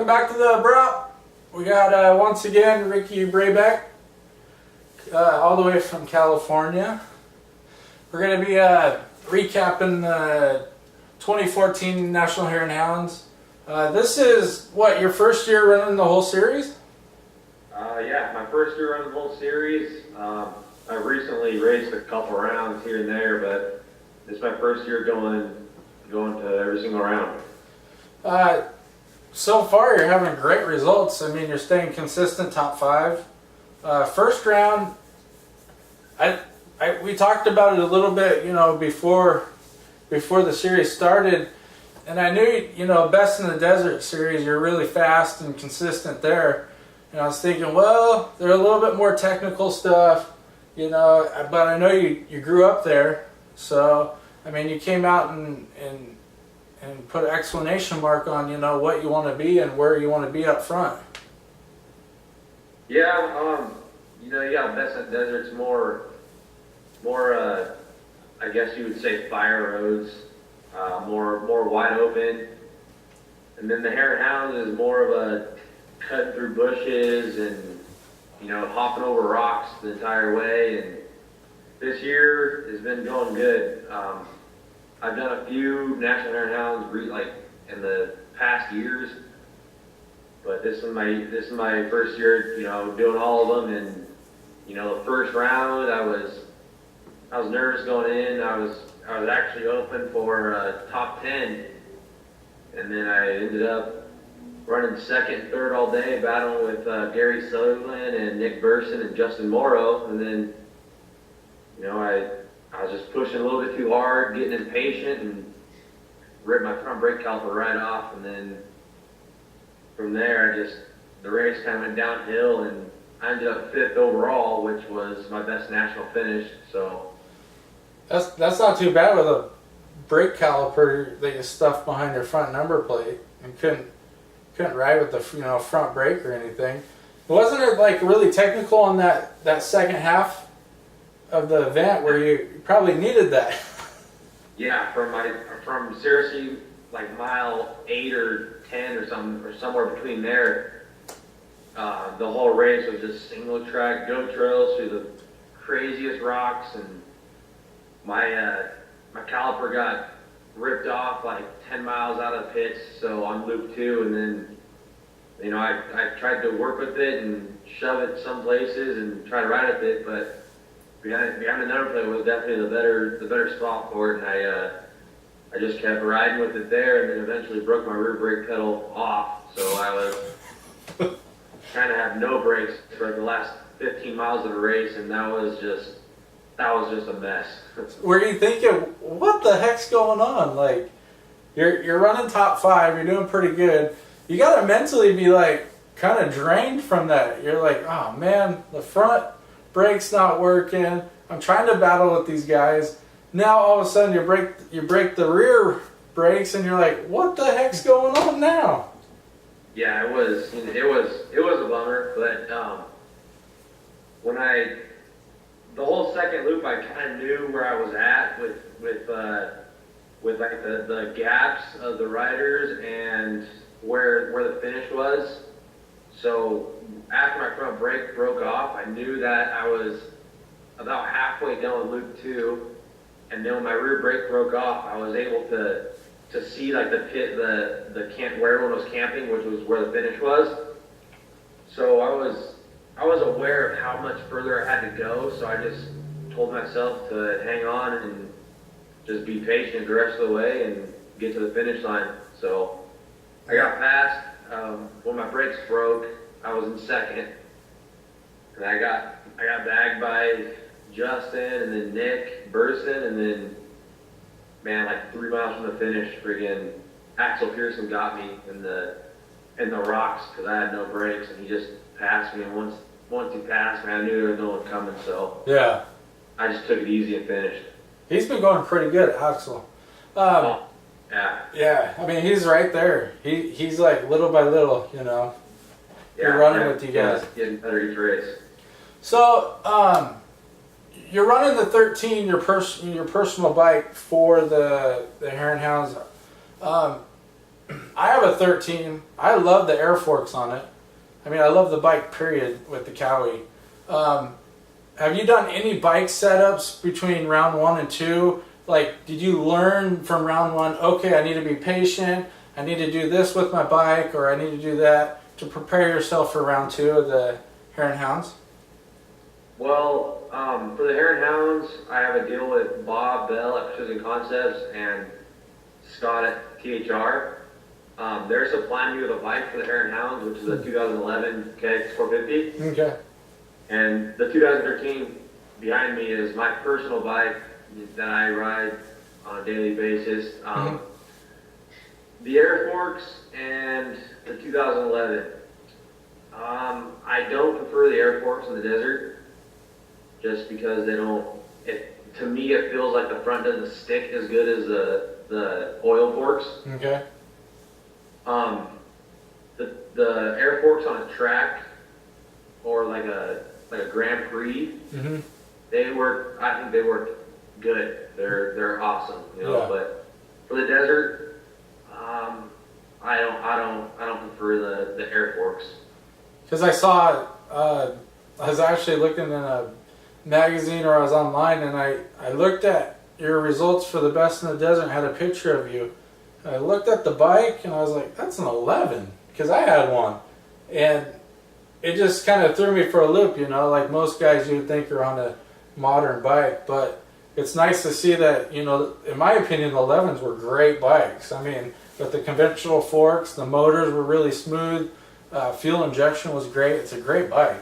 Welcome back to the Braaappp. We got once again Ricky Brabec, all the way from California. We're going to be recapping the 2014 National Hare and Hounds. This is what, your first year running the whole series? Yeah, my first year running the whole series. I've recently raced a couple rounds here and there, but this is my first year going to every single round. So far, you're having great results. I mean, you're staying consistent, top 5. First round, we talked about it a little bit, you know, before the series started, and I knew, you know, Best in the Desert series, you're really fast and consistent there. And I was thinking, well, there's a little bit more technical stuff, you know, but I know you grew up there, so I mean, you came out and put an exclamation mark on, you know, what you want to be and where you want to be up front. Yeah, you know, yeah, Best in the Desert's more, I guess you would say fire roads, more wide open. And then the Hare and Hound is more of a cut through bushes and, you know, hopping over rocks the entire way. And this year has been going good. I've done a few National Hare and Hounds like in the past years, but this is my first year, you know, doing all of them. And you know, the first round I was nervous going in. I was actually open for top 10, and then I ended up running second, third all day, battling with Gary Sutherland and Nick Burson and Justin Morrow. And then, you know, I was just pushing a little bit too hard, getting impatient, and ripped my front brake caliper right off. And then from there, the race kind of went downhill, and I ended up 5th overall, which was my best national finish. So that's not too bad with a brake caliper that you stuffed behind your front number plate and couldn't ride with the, you know, front brake or anything. Wasn't it like really technical on that second half of the event where you probably needed that? Yeah, from seriously like mile 8 or 10 or somewhere between there, the whole race was just single track go trails through the craziest rocks, and my caliper got ripped off like 10 miles out of the pits, so on loop 2, and then, you know, I tried to work with it and shove it some places and try to ride with it, but behind the number plate was definitely the better spot for it, and I just kept riding with it there, and then eventually broke my rear brake pedal off, so I was kind of have no brakes for the last 15 miles of the race, and that was just a mess. Were you thinking, what the heck's going on? Like, you're running top 5, you're doing pretty good. You gotta mentally be like kind of drained from that. You're like, oh man, the front brake's not working. I'm trying to battle with these guys. Now all of a sudden you break the rear brakes, and you're like, what the heck's going on now? Yeah, it was a bummer, but the whole second loop, I kind of knew where I was at with like the gaps of the riders and where the finish was. So after my front brake broke off, I knew that I was about halfway down loop 2, and then when my rear brake broke off, I was able to see like the pit, the camp where everyone was camping, which was where the finish was. So I was aware of how much further I had to go, so I just told myself to hang on and just be patient the rest of the way and get to the finish line. So I got past. When my brakes broke, I was in second, and I got bagged by Justin and then Nick Burson, and then, man, like 3 miles from the finish, friggin' Axel Pearson got me in the rocks because I had no brakes, and he just passed me. And once he passed me, I knew there was no one coming, so yeah, I just took it easy and finished. He's been going pretty good, Axel. Yeah. Yeah, I mean, he's right there. He's like little by little, you know. Yeah, you're running with you guys. Getting better each race. So, you're running the 13, your personal bike for the Hare and Hounds. I have a 13. I love the air forks on it. I mean, I love the bike, period, with the Cowie. Have you done any bike setups between round 1 and 2? Like, did you learn from round 1, okay, I need to be patient, I need to do this with my bike, or I need to do that to prepare yourself for round 2 of the Hare Hounds? Well, for the Hare Hounds, I have a deal with Bob Bell at Precision Concepts and Scott at THR. They're supplying me with a bike for the Hare Hounds, which is a 2011 KX450. Okay. And the 2013 behind me is my personal bike that I ride on a daily basis. The Air Forks and the 2011. I don't prefer the Air Forks in the desert, just because they don't. To me, it feels like the front doesn't stick as good as the oil forks. Okay. The Air Forks on a track or like a Grand Prix, they work. I think they work good. They're awesome, you know. Yeah. But for the desert, I don't prefer the Air Forks. Because I saw, I was actually looking in a magazine or I was online, and I looked at your results for the best in the desert and had a picture of you. And I looked at the bike and I was like, that's an 11, because I had one. And it just kind of threw me for a loop, you know, like most guys you would think are on a modern bike. But it's nice to see that, you know, in my opinion, the 11s were great bikes. I mean, with the conventional forks, the motors were really smooth. Fuel injection was great. It's a great bike.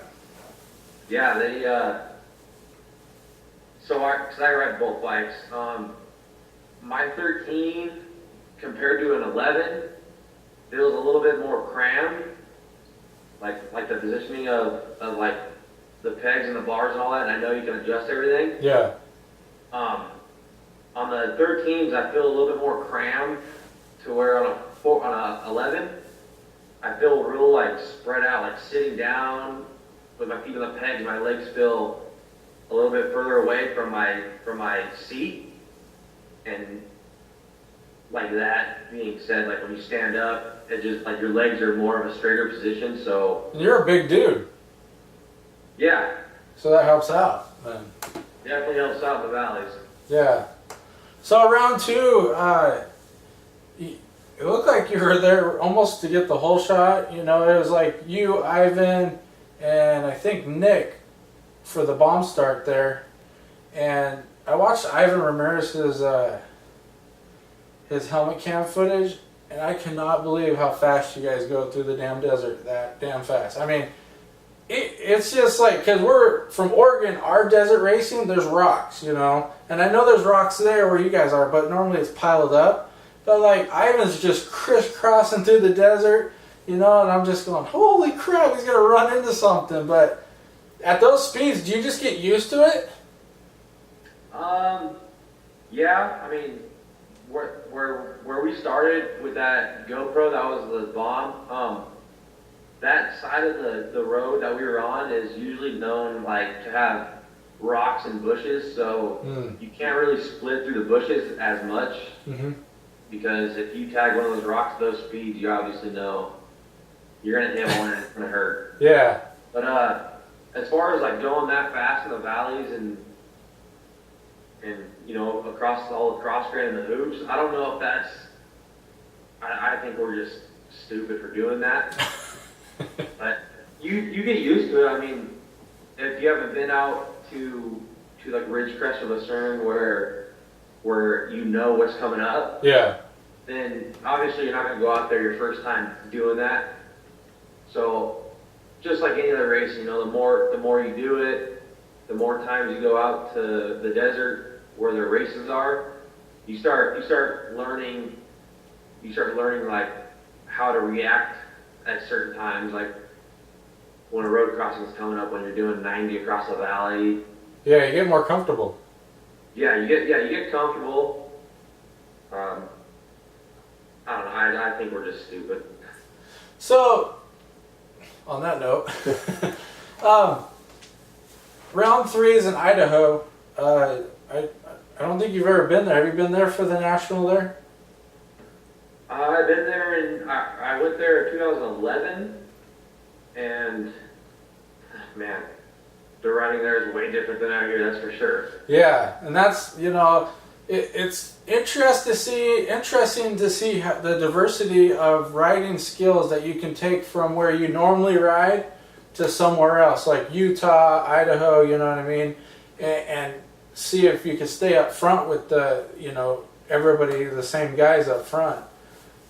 Yeah, because I ride both bikes. My 13 compared to an 11 feels a little bit more crammed. Like the positioning of like the pegs and the bars and all that, and I know you can adjust everything. Yeah. On the 13s, I feel a little bit more crammed to where on a 11, I feel real like spread out, like sitting down with my feet on the pegs. My legs feel a little bit further away from my seat, and like that being said, like when you stand up, it just like your legs are more of a straighter position. So You're a big dude. Yeah. So that helps out then. Definitely helps out in the valleys. Yeah. So round 2, it looked like you were there almost to get the whole shot. You know, it was like you, Ivan, and I think Nick for the bomb start there. And I watched Ivan Ramirez's his helmet cam footage, and I cannot believe how fast you guys go through the damn desert that damn fast. I mean, it's just like, because we're from Oregon, our desert racing, there's rocks, you know. And I know there's rocks there where you guys are, but normally it's piled up. But like, Ivan's just crisscrossing through the desert, you know, and I'm just going, holy crap, he's going to run into something. But at those speeds, do you just get used to it? Yeah, I mean, where we started with that GoPro, that was the bomb. That side of the road that we were on is usually known like to have rocks and bushes, so you can't really split through the bushes as much. Because if you tag one of those rocks at those speeds, you obviously know you're gonna hit one and it's gonna hurt. Yeah. But as far as like going that fast in the valleys and you know across all the cross grade and the hoops, I don't know if that's. I think we're just stupid for doing that. But you get used to it. I mean, if you haven't been out to like Ridgecrest or Lucerne where you know what's coming up, yeah, then obviously you're not going to go out there your first time doing that. So just like any other race, you know, the more you do it, the more times you go out to the desert where the races are, you start learning like how to react at certain times, like when a road crossing is coming up, when you're doing 90 across the valley. Yeah, you get more comfortable. Yeah, you get comfortable. I don't know. I think we're just stupid. So, on that note, round 3 is in Idaho. I don't think you've ever been there. Have you been there for the national there? I've been there and man, the riding there is way different than out here, that's for sure. Yeah, and that's, you know, it's interesting to see how the diversity of riding skills that you can take from where you normally ride to somewhere else, like Utah, Idaho, you know what I mean, and see if you can stay up front with the, you know, everybody, the same guys up front.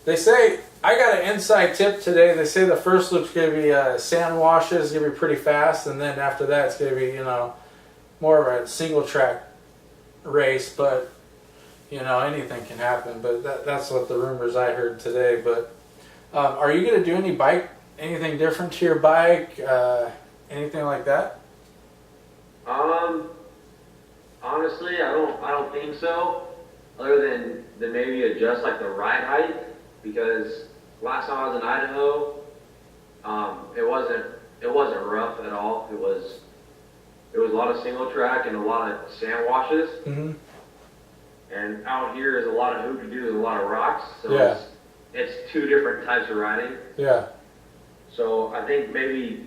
They say, I got an inside tip today, they say the first loop's going to be sand washes, going to be pretty fast, and then after that it's going to be, you know, more of a single track race, but you know, anything can happen. But that's what the rumors I heard today. But are you going to do anything different to your bike, anything like that? Honestly, I don't think so. Other than maybe adjust like the ride height, because last time I was in Idaho, it wasn't rough at all. It was a lot of single track and a lot of sand washes. Mm-hmm. And out here is a lot of hoop to do, there's a lot of rocks. So Yeah. it's two different types of riding. Yeah. So I think maybe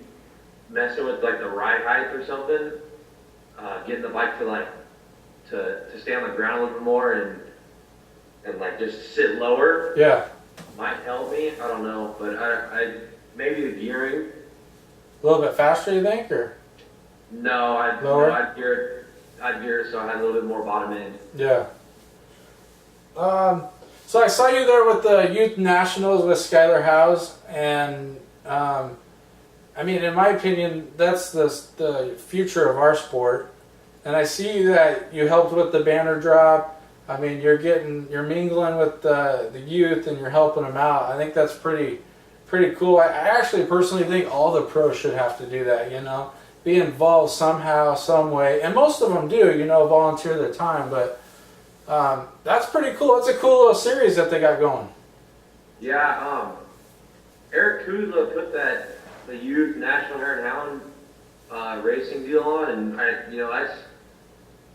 messing with like the ride height or something, getting the bike to stay on the ground a little bit more and like just sit lower. Yeah. Might help me. I don't know, but I maybe the gearing. A little bit faster, you think, or? No, Lower? I'd gear it so I had a little bit more bottom end. Yeah. So I saw you there with the Youth Nationals with Skylar Howes, and I mean, in my opinion, that's the future of our sport. And I see that you helped with the banner drop. I mean, you're mingling with the youth and you're helping them out. I think that's pretty cool. I actually personally think all the pros should have to do that, you know, be involved somehow, some way. And most of them do, you know, volunteer their time, but that's pretty cool. It's a cool little series that they got going. Yeah, Eric Kudla put the youth national Hare Hound racing deal on, and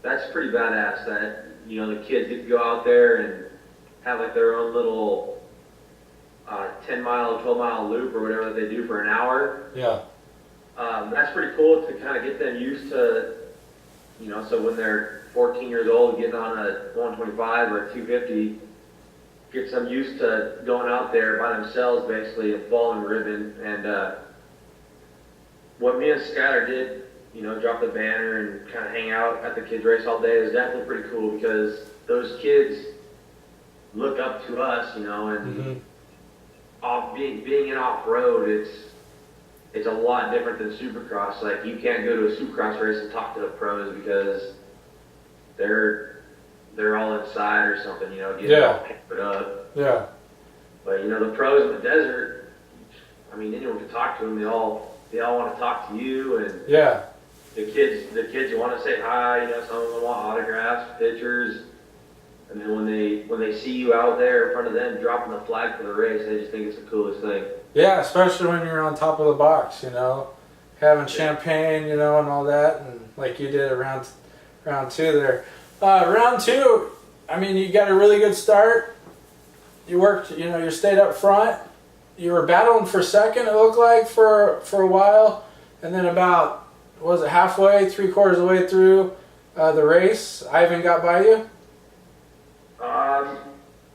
that's pretty badass. That, you know, the kids get to go out there and have like their own little 10-mile, 12-mile loop or whatever that they do for an hour. Yeah. That's pretty cool to kind of get them used to, you know, so when they're 14 years old, getting on a 125 or a 250, gets them used to going out there by themselves basically and following ribbon. And what me and Skylar did, you know, drop the banner and kind of hang out at the kids race all day is definitely pretty cool, because those kids look up to us, you know, and being in off-road, it's a lot different than Supercross. Like, you can't go to a Supercross race and talk to the pros because they're all inside or something, you know, getting all pampered up. Yeah. But, you know, the pros in the desert, I mean, anyone can talk to them. They all want to talk to you, and Yeah. the kids you want to say hi, you know, some of them want autographs, pictures. And then when they see you out there in front of them dropping the flag for the race, they just think it's the coolest thing. Yeah, especially when you're on top of the box, you know, having champagne, you know, and all that, and like you did around round two there. Round two, I mean, you got a really good start. You worked, you know, you stayed up front. You were battling for second, it looked like, for a while. And then about, was it halfway, 3/4 of the way through the race, Ivan got by you?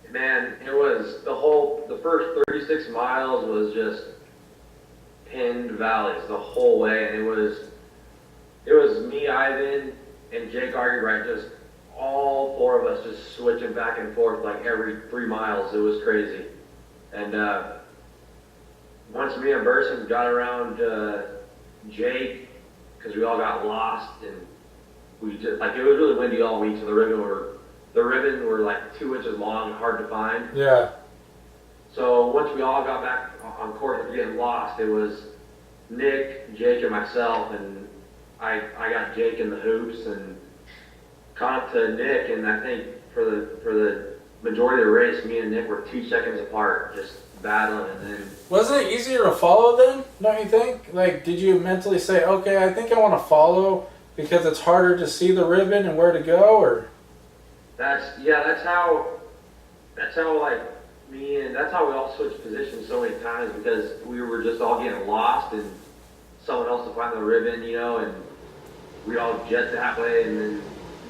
Man, it was the first 36 miles was just pinned valleys the whole way, and it was me, Ivan, and Jake Argybright, just all four of us just switching back and forth like every 3 miles. It was crazy. And once me and Burson got around Jake, because we all got lost, and we just, like, it was really windy all week, so the ribbon were like 2 inches long and hard to find. Yeah. So once we all got back on course after getting lost, it was Nick, Jake, and myself, and I got Jake in the hoops and caught up to Nick, and I think for the majority of the race, me and Nick were 2 seconds apart, just battling. And then Wasn't it easier to follow then, don't you think? Like, did you mentally say, okay, I think I want to follow because it's harder to see the ribbon and where to go, or? that's how like me and that's how we all switched positions so many times because we were just all getting lost and someone else to find the ribbon, you know, and we all jet that way. And then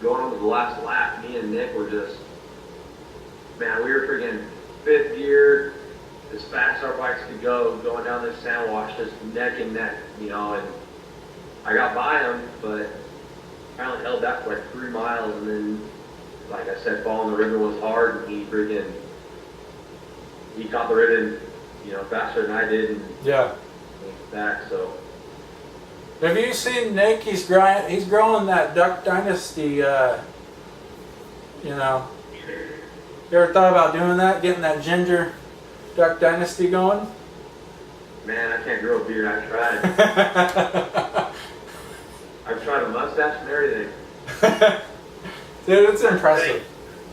going on to the last lap, me and Nick were just, man, we were freaking fifth gear, as fast as our bikes could go, going down this sand wash, just neck and neck, you know. And I got by him, but I only held that for like 3 miles, and then, like I said, following the ribbon was hard, and he caught the ribbon, you know, faster than I did, and Yeah. back. So Have you seen Nick? He's growing that Duck Dynasty. You know, you ever thought about doing that? Getting that ginger Duck Dynasty going? man, I can't grow a beard. I tried. I've tried a mustache and everything. Dude, it's impressive.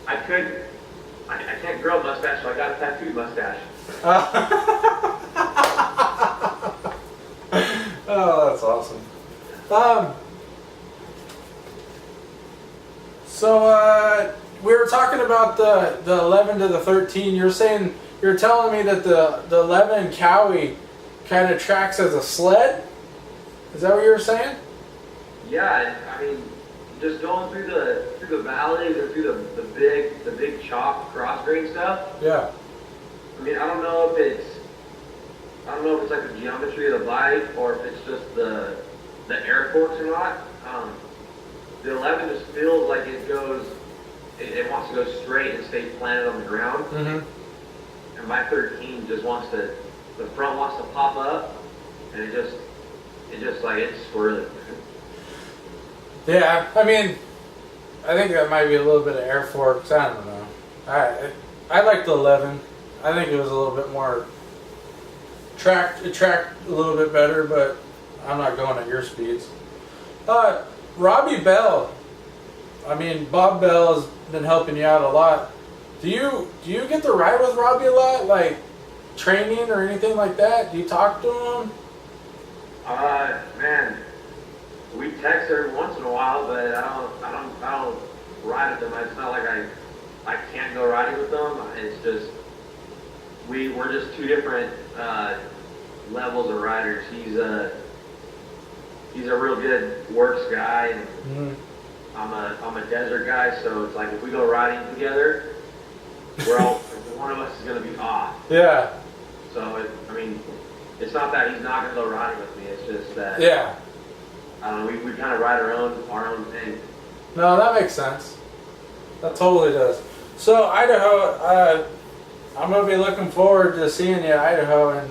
I can't grow a mustache, so I got a tattooed mustache. Oh, that's awesome. So we were talking about the 11 to the 13. You're telling me that the 11 Cowie kind of tracks as a sled. Is that what you were saying? Yeah, I mean, just going through the valleys and through the big chalk cross grain stuff. Yeah. I mean, I don't know if it's like the geometry of the bike or if it's just the air forks or not. The 11 just feels like it wants to go straight and stay planted on the ground. Mm-hmm. And my 13 just the front wants to pop up, and it just like it's swirling. Yeah, I mean, I think that might be a little bit of air forks. I don't know. I like the 11. I think it was a little bit more it tracked a little bit better, but I'm not going at your speeds. Robbie Bell. I mean, Bob Bell has been helping you out a lot. Do you get to ride with Robbie a lot, like training or anything like that? Do you talk to him? Man, we text every once in a while, but I don't ride with them. It's not like I can't go riding with them. It's just we're just two different levels of riders. He's a real good WORCS guy, and I'm a desert guy. So it's like if we go riding together, one of us is gonna be off. Yeah. So it's not that he's not gonna go riding with me. It's just that I don't know. We kind of ride our own thing. No, that makes sense. That totally does. So Idaho, I'm gonna be looking forward to seeing you at Idaho and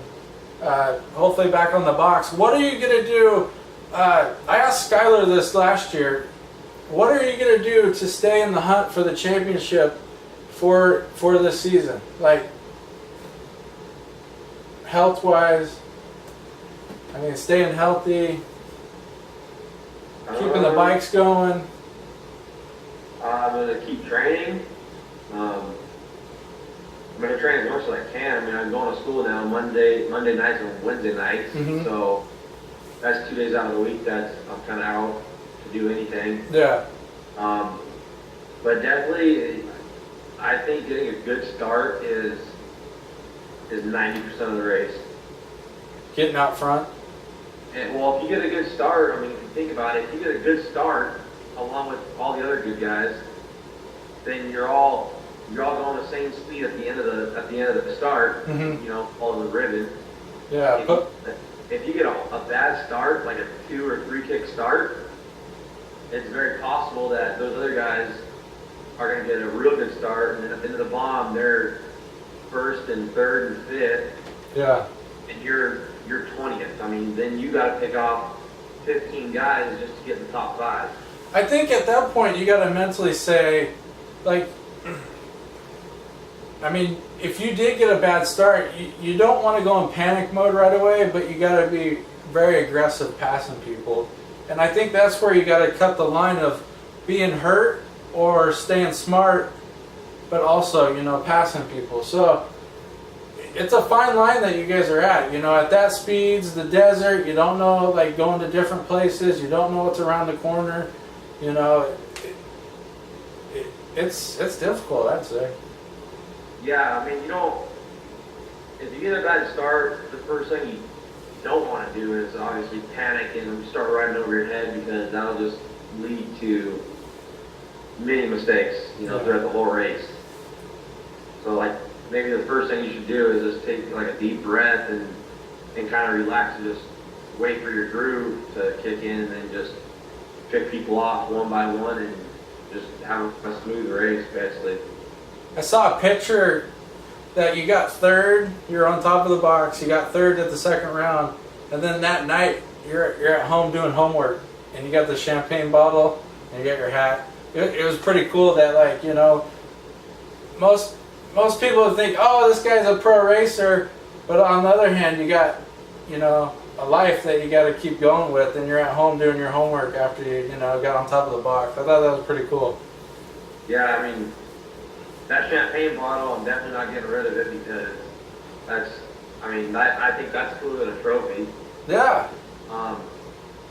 hopefully back on the box. What are you gonna do? I asked Skylar this last year. What are you gonna do to stay in the hunt for the championship for this season? Like health-wise, I mean, staying healthy, keeping the bikes going. I'm gonna keep training. I'm gonna train as much as I can. I mean, I'm going to school now Monday nights and Wednesday nights. Mm-hmm. So that's 2 days out of the week. I'm kind of out to do anything. Yeah. But definitely, I think getting a good start is 90% of the race. Getting out front. And well, if you get a good start, I mean, if you think about it, if you get a good start along with all the other good guys, then you're all going the same speed at the end of the start. Mm-hmm. You know, following the ribbon. Yeah. If you get a bad start, like a 2 or 3 kick start, it's very possible that those other guys are going to get a real good start, and then into the bomb, they're first and third and fifth. Yeah. And you're 20th. I mean, then you got to pick off 15 guys just to get in the top 5. I think at that point you got to mentally say, like, I mean, if you did get a bad start, you don't want to go in panic mode right away, but you got to be very aggressive passing people. And I think that's where you got to cut the line of being hurt or staying smart, but also, you know, passing people. So it's a fine line that you guys are at. You know, at that speeds, the desert, you don't know, like going to different places, you don't know what's around the corner. You know, it's difficult, I'd say. Yeah, I mean, you don't, if you get a bad start, the first thing you don't want to do is obviously panic and start riding over your head, because that'll just lead to many mistakes, you know, throughout the whole race. So like, maybe the first thing you should do is just take like a deep breath and kind of relax and just wait for your groove to kick in, and then just pick people off one by one and just have a smooth race, basically. I saw a picture that you got third, you're on top of the box, you got third at the second round, and then that night you're at home doing homework, and you got the champagne bottle, and you got your hat. It was pretty cool that, like, you know, most people would think, oh, this guy's a pro racer, but on the other hand, you got, you know, a life that you got to keep going with, and you're at home doing your homework after you know, got on top of the box. I thought that was pretty cool. Yeah, I mean, that champagne bottle, I'm definitely not getting rid of it, because that's, I mean, I think that's cooler than a trophy. Yeah.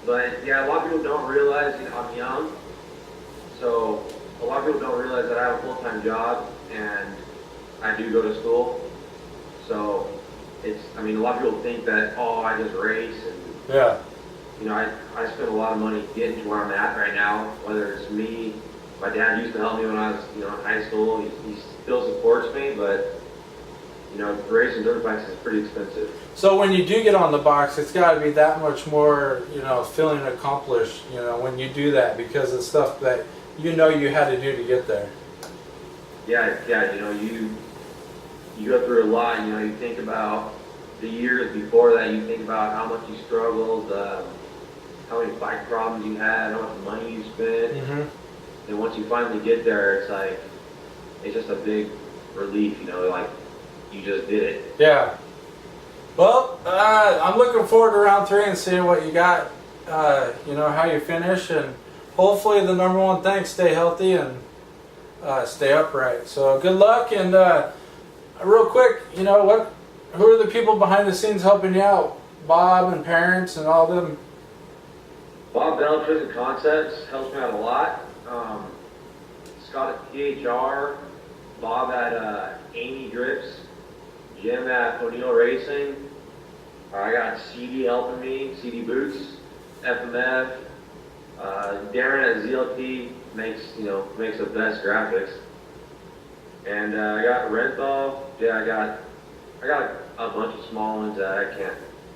But yeah, a lot of people don't realize, you know, I'm young, so a lot of people don't realize that I have a full-time job and I do go to school. So it's, I mean, a lot of people think that, oh, I just race, and Yeah. you know, I spend a lot of money getting to where I'm at right now, whether it's me. My dad used to help me when I was, you know, in high school. He still supports me, but, you know, racing dirt bikes is pretty expensive. So when you do get on the box, it's got to be that much more, you know, feeling accomplished, you know, when you do that, because it's stuff that you know you had to do to get there. Yeah, you know, you go through a lot. You know, you think about the years before that. You think about how much you struggled, how many bike problems you had, how much money you spent. Mm-hmm. And once you finally get there, it's like, it's just a big relief, you know, like you just did it. Yeah. Well, I'm looking forward to round 3 and seeing what you got, you know, how you finish, and hopefully the number one thing, stay healthy and stay upright. So good luck, and real quick, you know, who are the people behind the scenes helping you out? Bob and parents and all them? Bob Bell, Prison Concepts, helps me out a lot. Scott at PHR, Bob at Amy Grips, Jim at O'Neill Racing. I got CD helping me, CD Boots, FMF. Darren at ZLT makes the best graphics. And I got Renthal. Yeah, I got a bunch of small ones that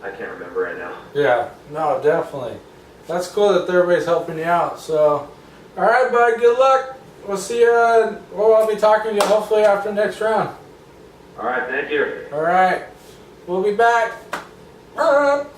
I can't remember right now. Yeah, no, definitely. That's cool that everybody's helping you out. So, all right, bud, good luck. We'll see you, well, I'll be talking to you hopefully after the next round. All right, thank you. All right, we'll be back. Braaappp.